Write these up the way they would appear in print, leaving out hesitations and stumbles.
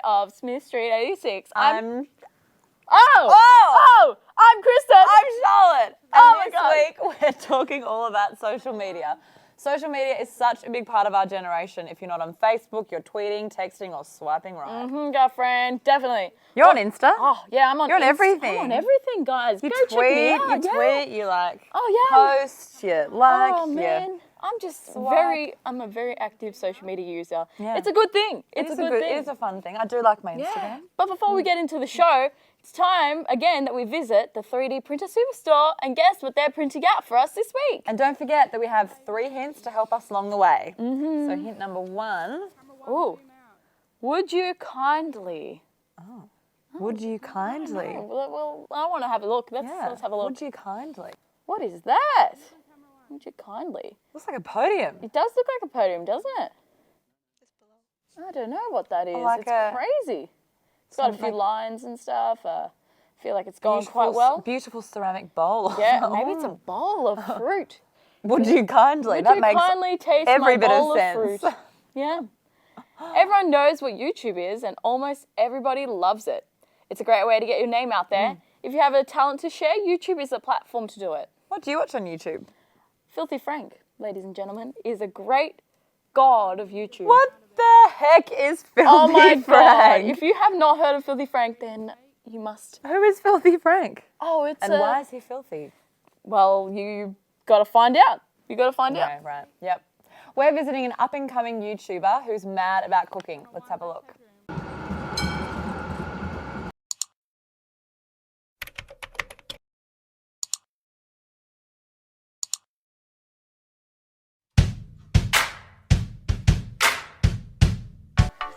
Of Smith Street 86. I'm Kristen. I'm Charlotte. And God. This week we're talking all about social media. Social media is such a big part of our generation. If you're not on Facebook, you're tweeting, texting, or swiping right. Girlfriend, definitely. You're on Insta. Oh, yeah, I'm on You're on everything. I'm on everything, guys. You Go tweet, check me out. you tweet, you like post, you like, Oh, man. I'm just I'm a very active social media user. Yeah. It's a good thing. It's a good thing. It is a fun thing. I do like my Instagram. Yeah. But before we get into the show, it's time again that we visit the 3D printer superstore and guess what they're printing out for us this week. And don't forget that we have 3 hints to help us along the way. So hint number 1. Ooh. Would you kindly? Oh. Would you kindly? Well, I want to have a look. Let's have a look. Would you kindly? What is that? Would you kindly? Looks like a podium. It does look like a podium, doesn't it? I don't know what that is. Like it's crazy. It's got a few lines and stuff. I feel like it's going quite well. Beautiful ceramic bowl. Yeah, maybe it's a bowl of fruit. Would you kindly? Would that you makes kindly taste every my bit bowl of of sense. fruit? Yeah. Everyone knows what YouTube is, and almost everybody loves it. It's a great way to get your name out there. If you have a talent to share, YouTube is the platform to do it. What do you watch on YouTube? Filthy Frank, ladies and gentlemen, is a great god of YouTube. What the heck is Filthy Frank? Oh my God. If you have not heard of Filthy Frank, then you must. Who is Filthy Frank? Oh, it's And why is he filthy? Well, you got to find out. You got to find out. Okay, right. Yep. We're visiting an up-and-coming YouTuber who's mad about cooking. Let's have a look.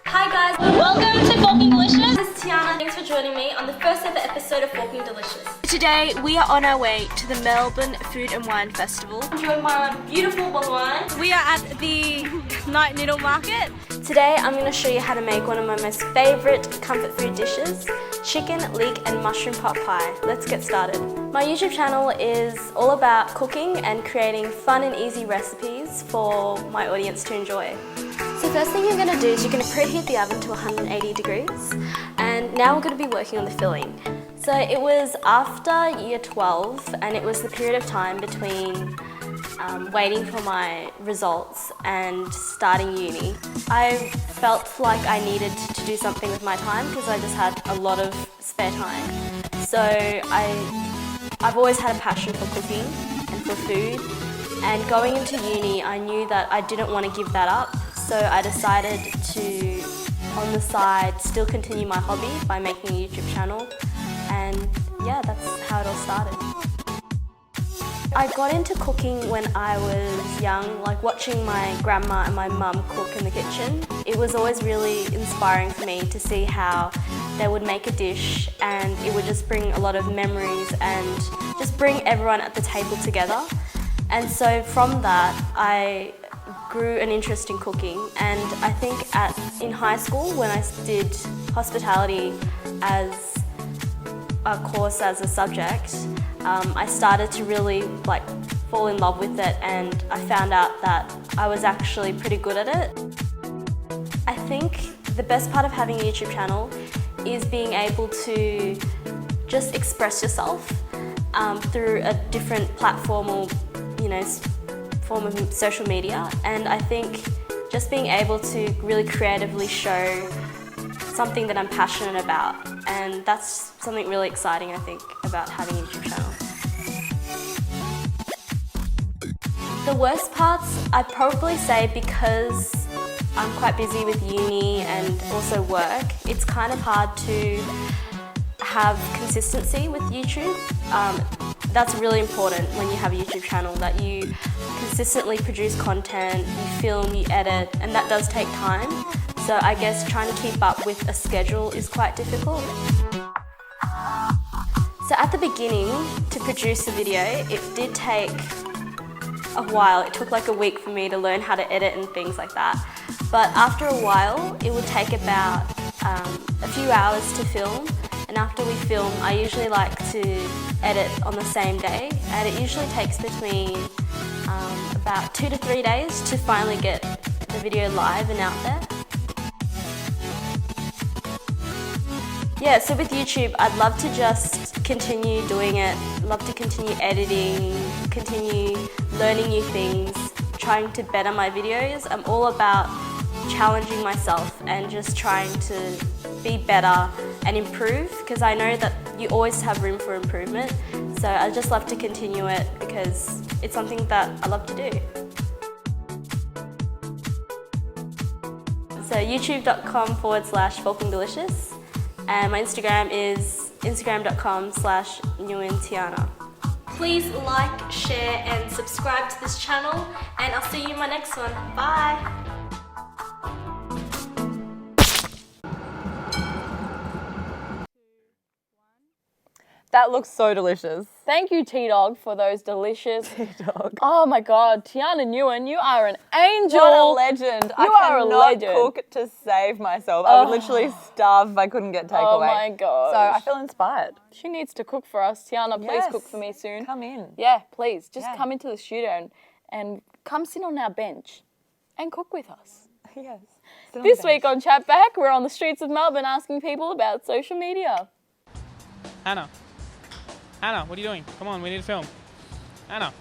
Hi guys, welcome to Forking Delicious. This is Tiana. Thanks for joining me on the first ever episode of Forking Delicious. Today we are on our way to the Melbourne Food and Wine Festival. I'm joined by my beautiful wine. We are at the Night Noodle Market. Today I'm going to show you how to make one of my most favourite comfort food dishes, chicken, leek and mushroom pot pie. Let's get started. My YouTube channel is all about cooking and creating fun and easy recipes for my audience to enjoy. So first thing you're going to do is you're going to preheat the oven to 180 degrees, and now we're going to be working on the filling. So it was after year 12 and it was the period of time between waiting for my results and starting uni. I felt like I needed to do something with my time because I just had a lot of spare time. So I've always had a passion for cooking and for food, and going into uni I knew that I didn't want to give that up. So I decided to, on the side, still continue my hobby by making a YouTube channel, and yeah, that's how it all started. I got into cooking when I was young, like watching my grandma and my mum cook in the kitchen. It was always really inspiring for me to see how they would make a dish, and it would just bring a lot of memories and just bring everyone at the table together. And so from that, I grew an interest in cooking, and I think in high school when I did hospitality as a course as a subject, I started to really fall in love with it, and I found out that I was actually pretty good at it. I think the best part of having a YouTube channel is being able to just express yourself through a different platform or form of social media, and I think just being able to really creatively show something that I'm passionate about, and that's something really exciting, I think, about having a YouTube channel. The worst parts, I'd probably say, because I'm quite busy with uni and also work, it's kind of hard to have consistency with YouTube. That's really important when you have a YouTube channel, that you consistently produce content, you film, you edit, and that does take time. So I guess trying to keep up with a schedule is quite difficult. So at the beginning, to produce a video, it did take a while. It took like a week for me to learn how to edit and things like that. But after a while, it would take about a few hours to film. And after we film, I usually like to edit on the same day. And it usually takes between about 2 to 3 days to finally get the video live and out there. Yeah, so with YouTube, I'd love to just continue doing it, love to continue editing, continue learning new things, trying to better my videos. I'm all about challenging myself and just trying to be better and improve, because I know that you always have room for improvement. So I just love to continue it because it's something that I love to do. So youtube.com/folkingdelicious. And my Instagram is instagram.com/newintiana. Please like, share and subscribe to this channel, and I'll see you in my next one. Bye! That looks so delicious. Thank you, T-Dog, for those delicious... T-Dog. Oh my God, Tiana Nguyen, you are an angel. What a legend. You are a legend. I cannot cook to save myself. I would literally starve if I couldn't get takeaway. Oh my God. So I feel inspired. She needs to cook for us. Tiana, please Yes. cook for me soon. Come in. Yeah, please. Just Yeah. come into the studio and come sit on our bench and cook with us. Yes. Sit on This the week bench. on Chat Back, we're on the streets of Melbourne asking people about social media. Hannah, what are you doing? Come on, we need to film. Hannah.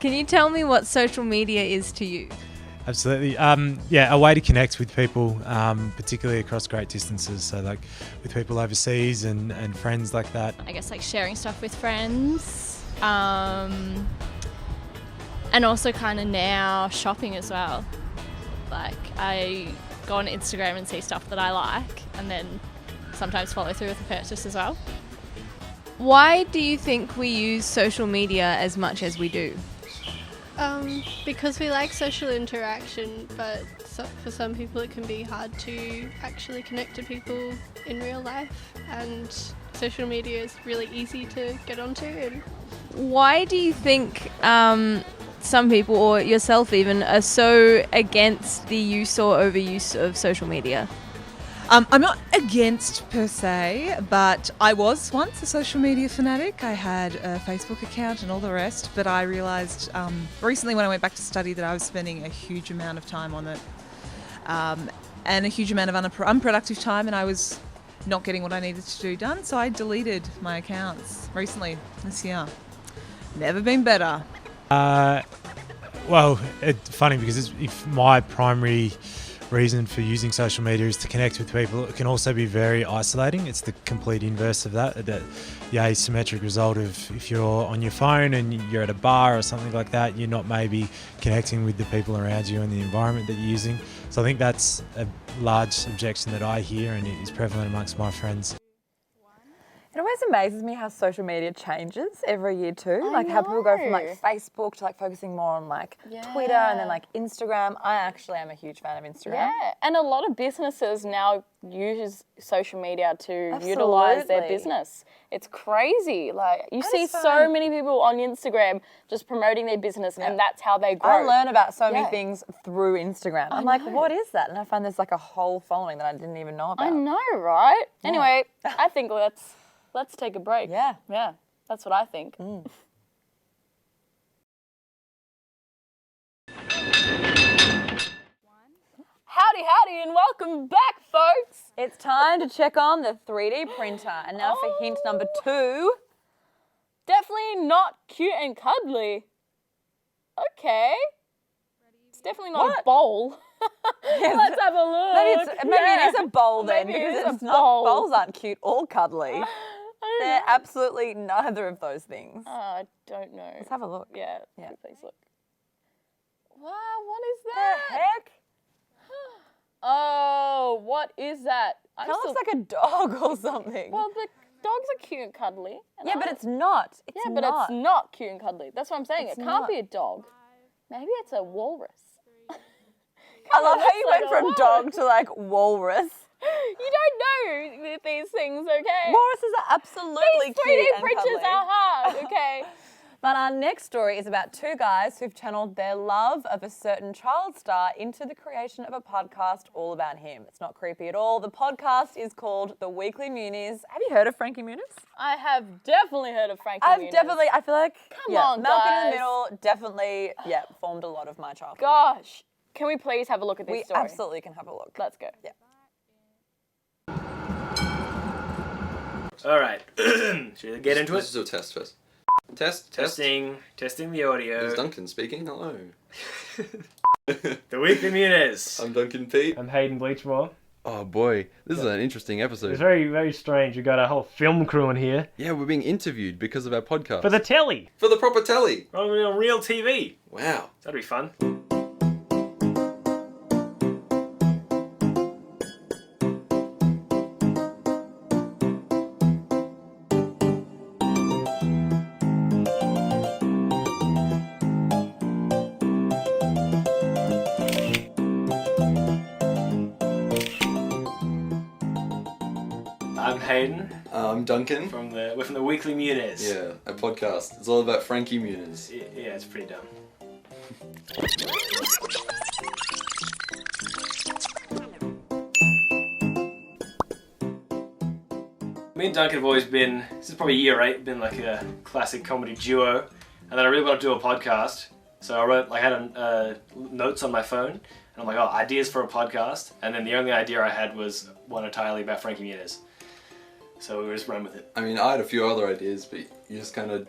Can you tell me what social media is to you? Absolutely. Yeah, a way to connect with people, particularly across great distances. So like with people overseas and friends like that. I guess like sharing stuff with friends, and also kind of now shopping as well. Like I go on Instagram and see stuff that I like, and then sometimes follow through with a purchase as well. Why do you think we use social media as much as we do? Because we like social interaction, but for some people it can be hard to actually connect to people in real life, and social media is really easy to get onto. And Why do you think some people, or yourself even, are so against the use or overuse of social media? I'm not against per se, but I was once a social media fanatic. I had a Facebook account and all the rest, but I realised recently when I went back to study that I was spending a huge amount of time on it, and a huge amount of unproductive time, and I was not getting what I needed to do done, so I deleted my accounts recently this year. Never been better. Well, it's funny because if my primary reason for using social media is to connect with people, it can also be very isolating. It's the complete inverse of that, the asymmetric result of if you're on your phone and you're at a bar or something like that, you're not maybe connecting with the people around you and the environment that you're using. So I think that's a large objection that I hear and is prevalent amongst my friends. It always amazes me how social media changes every year too. I Like how people go from know. like Facebook to like focusing more on like Twitter and then like Instagram. I actually am a huge fan of Instagram. Yeah, and a lot of businesses now use social media to utilize their Absolutely. business. It's crazy. Like you I see just so find- many people on Instagram just promoting their business, and that's how they grow. I learn about so many Yeah. things through Instagram. I'm like, what is that? And I find there's like a whole following that I didn't even know about. I know, right? Anyway, I think let's take a break. Yeah. Yeah, that's what I think. Howdy, and welcome back, folks. It's time to check on the 3D printer. And now for hint number 2. Definitely not cute and cuddly. Okay. It's definitely not a bowl. Let's have a look. Maybe it is a bowl then, Maybe it because is a it's not. bowl. Bowls aren't cute or cuddly. I don't They're know. absolutely neither of those things. I don't know. Let's have a look. Yeah, Yeah. please look. Wow, what is that? The heck? Oh, what is that? It looks like a dog or something. Well, the dogs are cute and cuddly. And yeah, but it's not. It's yeah, but not. it's not cute and cuddly. That's what I'm saying. It's it can't not. be a dog. Maybe it's a walrus. I love how you looks went like a from dog to like walrus. You don't know these things, okay? Walruses are absolutely These cute 3D and printers cuddly. are hard, okay? But our next story is about two guys who've channeled their love of a certain child star into the creation of a podcast all about him. It's not creepy at all. The podcast is called The Weekly Muniz. Have you heard of Frankie Muniz? I have definitely heard of Frankie Muniz. I feel like, Come on, Malcolm in guys. the Middle definitely, formed a lot of my childhood. Gosh, can we please have a look at this We story? absolutely can have a look. Let's go. Yeah. All right. Should we get into it? Let's do a test first. Test. Testing the audio. It's Duncan speaking. Hello. The Weekly Muniz. I'm Duncan Pete. I'm Hayden Bleachmore. Oh boy, this is an interesting episode. It's very, very strange. We've got a whole film crew in here. Yeah, we're being interviewed because of our podcast. For the telly. For the proper telly. On real TV. Wow. That'd be fun. I'm Hayden. I'm Duncan. We're from the Weekly Muniz. Yeah, a podcast. It's all about Frankie Muniz. Yeah, it's pretty dumb. Me and Duncan have always been, this is probably year 8, been like a classic comedy duo. And then I really want to do a podcast. So I wrote, I had notes on my phone. And I'm like, ideas for a podcast. And then the only idea I had was one entirely about Frankie Muniz. So we just run with it. I mean, I had a few other ideas, but you just kind of...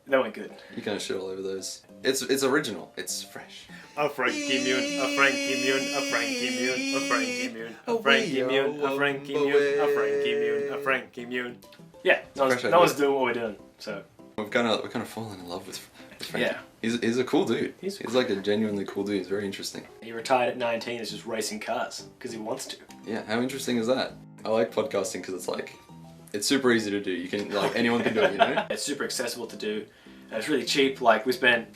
That went good. You kind of shit all over those. It's original. It's fresh. A Frankie Mune, a Frankie Mune, a Frankie Mune, a Frankie Mune, a Frankie Mune, a Frankie Mune, a Frankie Mune, a Frankie Mune. Yeah, no one's doing what we're doing, so. We're kind of fallen in love with Frankie. Yeah. He's a cool dude. He's like a genuinely cool dude. He's very interesting. He retired at 19, is just racing cars, because he wants to. Yeah, how interesting is that? I like podcasting because it's like, it's super easy to do. You can, like, anyone can do it, you know? It's super accessible to do, and it's really cheap. Like, we spent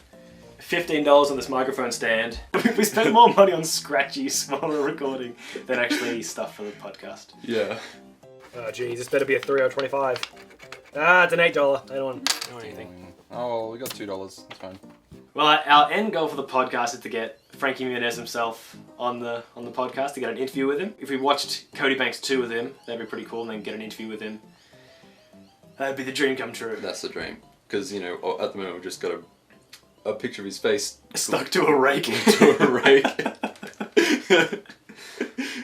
$15 on this microphone stand. We spent more money on scratchies while we're recording than actually stuff for the podcast. Yeah. Oh geez, this better be a $3 or $25. Ah, it's an $8. I don't want anything. Oh, well, we got $2. It's fine. Well, our end goal for the podcast is to get Frankie Muniz himself on the podcast, to get an interview with him. If we watched Cody Banks 2 with him, that'd be pretty cool, and then get an interview with him. That'd be the dream come true. That's the dream. Because, you know, at the moment we've just got a picture of his face stuck to a rake. to a rake.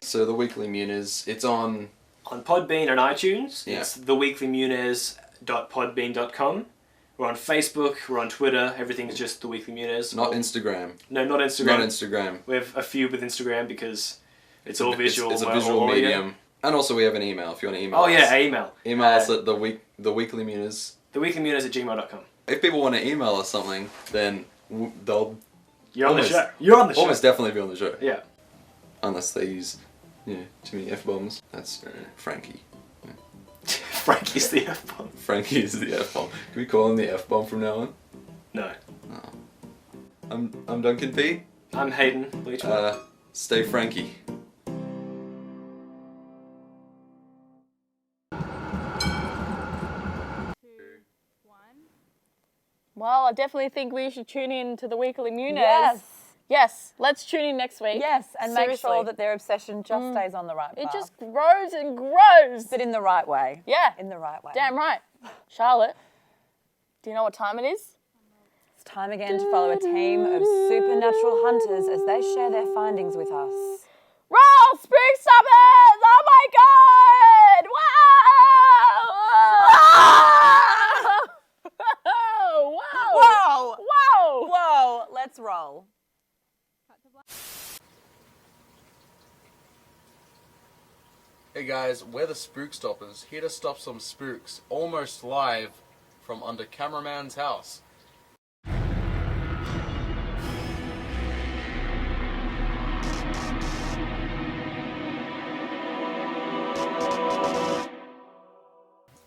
So the Weekly Muniz, it's on Podbean and iTunes. Yeah. It's theweeklymuniz.podbean.com. We're on Facebook, we're on Twitter, everything's just The Weekly Muniz. Not Instagram. No, not Instagram. Not Instagram. We have a few with Instagram because it's all visual. It's a visual audio. medium. And also we have an email if you want to email us. Oh yeah, email. Email us at theweeklymuniz. Theweeklymuniz@gmail.com. If people want to email us something, then they'll... You're on the show. You're on the show. Almost definitely be on the show. Yeah. Unless they use, too many F-bombs. That's Frankie. Frankie's the F-bomb. Frankie is the F-bomb. Can we call him the F-bomb from now on? No. Oh. I'm Duncan P. I'm Hayden Bleachmore. Stay Frankie. Well, I definitely think we should tune in to the Weekly Muniz. Yes. Yes, let's tune in next week. Yes, and make Seriously. sure that their obsession just stays on the right path. It just grows and grows. But in the right way. Yeah. In the right way. Damn right. Charlotte, do you know what time it is? It's time again to follow a team of supernatural hunters as they share their findings with us. Roll Spook Stoppers! Oh my god! Wow! Let's roll. Hey guys, we're the Spook Stoppers, here to stop some spooks, almost live from under cameraman's house.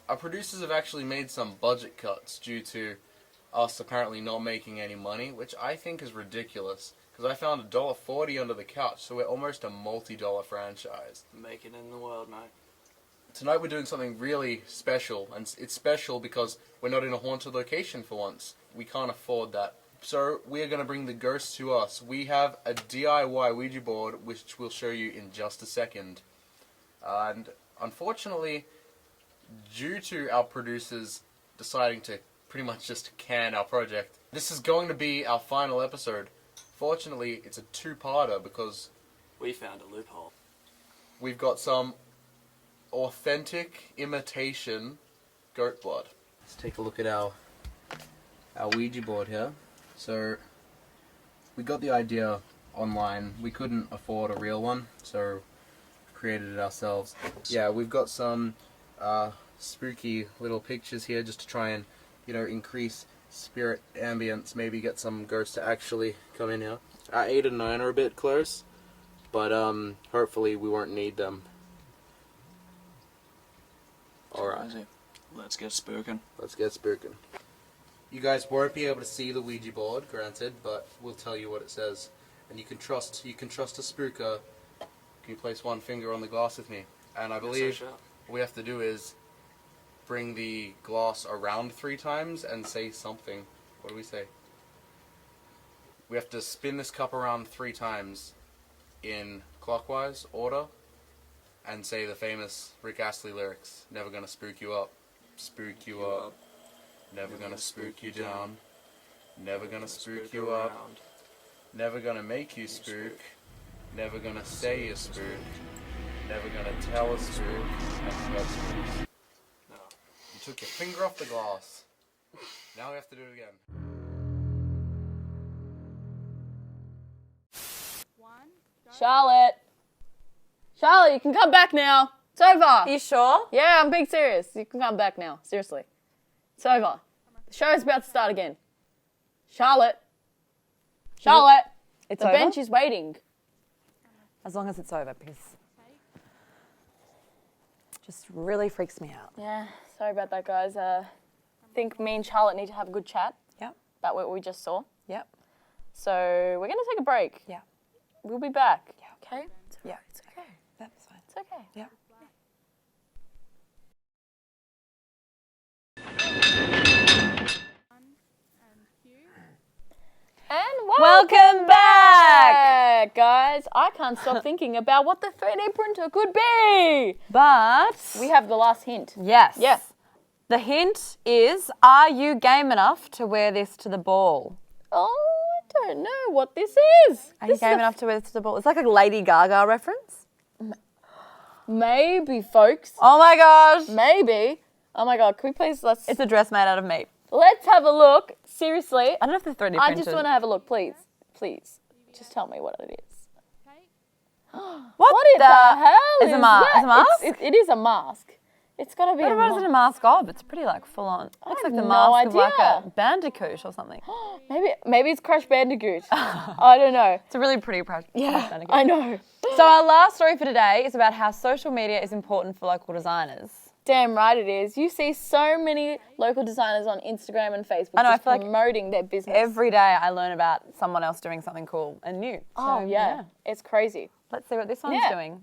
Our producers have actually made some budget cuts due to us apparently not making any money, which I think is ridiculous. Because I found $1.40 under the couch, so we're almost a multi-dollar franchise. Make it in the world, mate. Tonight we're doing something really special, and it's special because we're not in a haunted location for once. We can't afford that. So we're going to bring the ghosts to us. We have a DIY Ouija board, which we'll show you in just a second. And unfortunately, due to our producers deciding to pretty much just can our project, this is going to be our final episode. Fortunately, it's a two-parter because we found a loophole. We've got some authentic imitation goat blood. Let's take a look at our Ouija board here. So we got the idea online. We couldn't afford a real one, so created it ourselves. Yeah, we've got some spooky little pictures here just to try and, you know, increase spirit ambience, maybe get some ghosts to actually come in here. 8 and 9 are a bit close, but hopefully we won't need them. Alright. Let's get spooking. Let's get spooking. You guys won't be able to see the Ouija board, granted, but we'll tell you what it says. And you can trust a spooker. Can you place one finger on the glass with me? And I believe what we have to do is bring the glass around 3 times and say something. What do we say? We have to spin this cup around 3 times in clockwise order and say the famous Rick Astley lyrics. Never gonna spook you up, spook you up. Never gonna spook you down. Never gonna spook you up. Never gonna make you spook. Never gonna say you spook. Never gonna tell a spook. And you got spooks. You took your finger off the glass. Now we have to do it again. Charlotte, you can come back now. It's over. Are you sure? Yeah, I'm being serious. You can come back now. Seriously. It's over. The show's about to start again. Charlotte. It's the over? bench is waiting. As long as it's over, because it just really freaks me out. Yeah, sorry about that, guys. I think me and Charlotte need to have a good chat. Yep. About what we just saw. Yep. So we're going to take a break. Yeah. We'll be back. Yeah. Okay? Yeah. It's okay. That's fine. It's okay. Yeah. And welcome back, guys. I can't stop thinking about what the 3D printer could be. But we have the last hint. Yes. Yes. The hint is, are you game enough to wear this to the ball? Oh, I don't know what this is. Are you game enough to wear this to the ball? It's like a Lady Gaga reference. Maybe, folks. Oh my gosh. Maybe. Oh my God, can we please, It's a dress made out of meat. Let's have a look. Seriously. I don't know if the 3D printed. I just want to have a look, please. Please. Just tell me what it is. What the hell is a that? It's a mask? It is a mask. It's got to be What a is mask. it a mask of? It's pretty like full on. Looks like the no mask of like idea. a bandicoot or something. Maybe it's Crash Bandicoot. I don't know. It's a really pretty Bandicoot. Yeah, I know. So our last story for today is about how social media is important for local designers. Damn right it is. You see so many local designers on Instagram and Facebook I know, just I feel promoting their business. Every day I learn about someone else doing something cool and new. Oh, So, yeah. It's crazy. Let's see what this one's doing.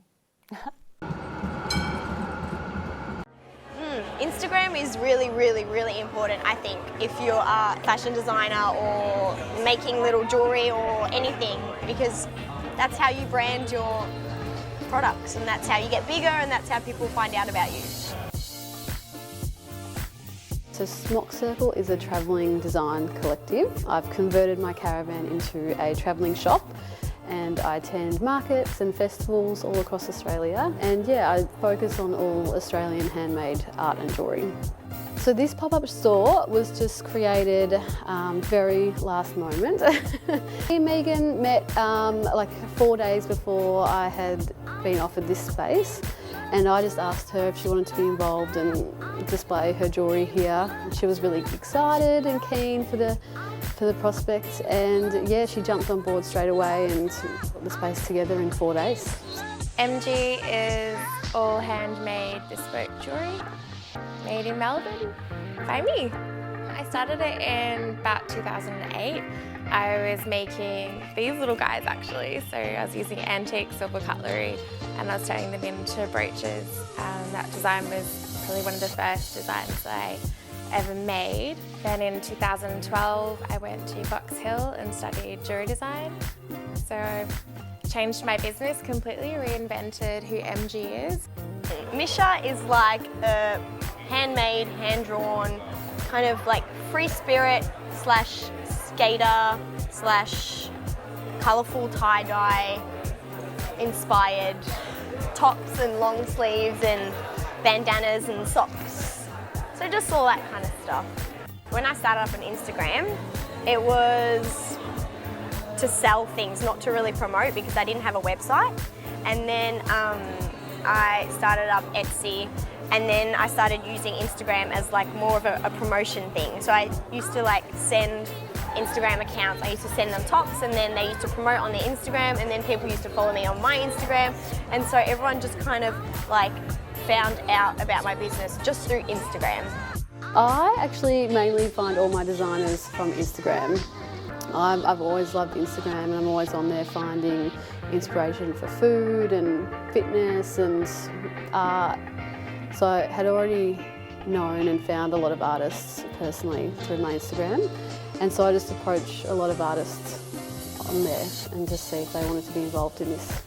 Instagram is really, really, really important, I think, if you're a fashion designer or making little jewelry or anything, because that's how you brand your products and that's how you get bigger and that's how people find out about you. So Smock Circle is a travelling design collective. I've converted my caravan into a travelling shop and I attend markets and festivals all across Australia. And yeah, I focus on all Australian handmade art and jewellery. So this pop-up store was just created very last moment. Me and Megan met like 4 days before I had been offered this space, and I just asked her if she wanted to be involved and display her jewellery here. She was really excited and keen for the prospect, and yeah, she jumped on board straight away and put the space together in 4 days. MG is all handmade bespoke jewellery made in Melbourne by me. I started it in about 2008. I was making these little guys actually, so I was using antique silver cutlery and I was turning them into brooches. That design was probably one of the first designs that I ever made. Then in 2012 I went to Box Hill and studied jewellery design. So I changed my business completely, reinvented who MG is. Misha is like a handmade, hand-drawn, kind of like free spirit slash skater slash colourful tie-dye inspired tops and long sleeves and bandanas and socks. So just all that kind of stuff. When I started up on Instagram, it was to sell things, not to really promote because I didn't have a website. And then I started up Etsy, and then I started using Instagram as like more of a promotion thing. So I used to like send Instagram accounts, I used to send them tops, and then they used to promote on their Instagram, and then people used to follow me on my Instagram. And so everyone just kind of like found out about my business just through Instagram. I actually mainly find all my designers from Instagram. I've always loved Instagram, and I'm always on there finding inspiration for food and fitness and art. So I had already known and found a lot of artists personally through my Instagram, and so I just approach a lot of artists on there and just see if they wanted to be involved in this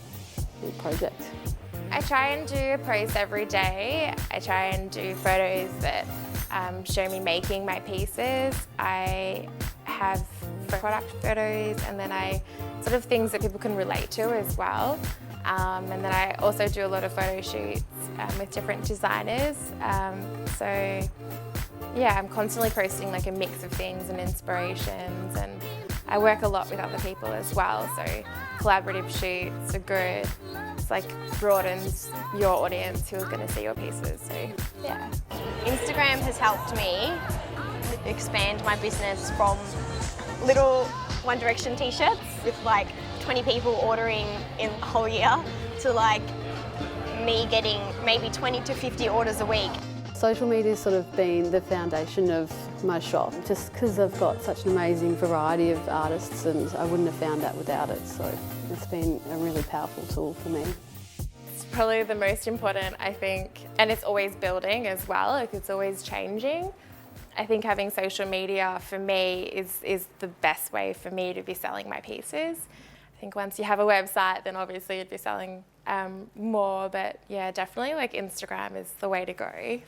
new project. I try and do a post every day. I try and do photos that show me making my pieces. I have product photos, and then I sort of things that people can relate to as well. And then I also do a lot of photo shoots with different designers. So yeah, I'm constantly posting like a mix of things and inspirations, and I work a lot with other people as well. So collaborative shoots are good. It's like broadens your audience who's going to see your pieces. So yeah. Instagram has helped me expand my business from little One Direction t-shirts with like 20 people ordering in a whole year to like me getting maybe 20 to 50 orders a week. Social media has sort of been the foundation of my shop, just because I've got such an amazing variety of artists, and I wouldn't have found that without it. So it's been a really powerful tool for me. It's probably the most important, I think, and it's always building as well, like it's always changing. I think having social media for me is the best way for me to be selling my pieces. I think once you have a website, then obviously you'd be selling more, but yeah, definitely like Instagram is the way to go.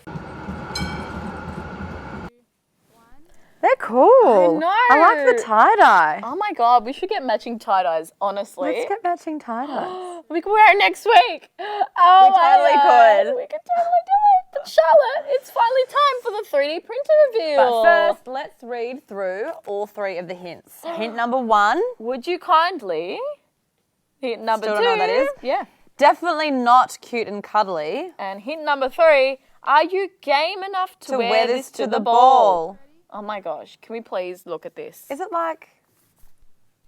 They're cool. I know. I like the tie-dye. Oh my God, we should get matching tie-dyes, honestly. Let's get matching tie-dyes. We could wear it next week. Oh, We totally could. We could totally do it. But Charlotte, it's finally time for the 3D printer reveal. But first, let's read through all 3 of the hints. Hint number 1. Would you kindly? Hint number 2. Still don't know what that is? Yeah. Definitely not cute and cuddly. And hint number 3. Are you game enough to wear this to the ball? Oh my gosh, can we please look at this? Is it like,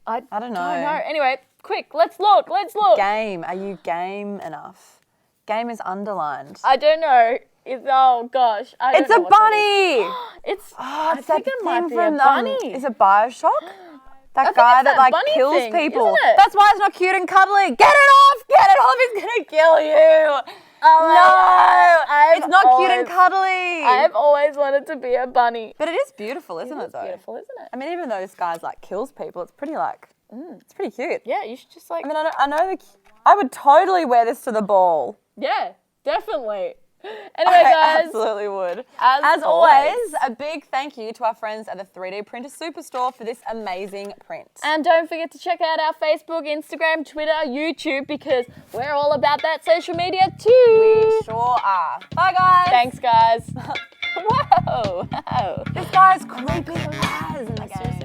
I don't know. Anyway, quick, let's look. Game. Are you game enough? Game is underlined. I don't know. Oh gosh. I don't It's know a what that bunny! is. I It's think that it might thing be from, a bunny. is it Bioshock? That think guy it's that that like bunny kills thing, people. isn't it? That's why it's not cute and cuddly. Get it off! Get it off! It's gonna kill you! No! It's not cute and cuddly. I have always wanted to be a bunny. But it is beautiful, isn't it, though? Beautiful, isn't it? I mean, even though this guy's like kills people, it's pretty like, it's pretty cute. Yeah, you should just like. I mean, I know I would totally wear this to the ball. Yeah, definitely. Anyway, guys. I absolutely would. As always, a big thank you to our friends at the 3D Printer Superstore for this amazing print. And don't forget to check out our Facebook, Instagram, Twitter, YouTube, because we're all about that social media too. We sure are. Bye, guys. Thanks, guys. Whoa! This guy's creepy as in the game.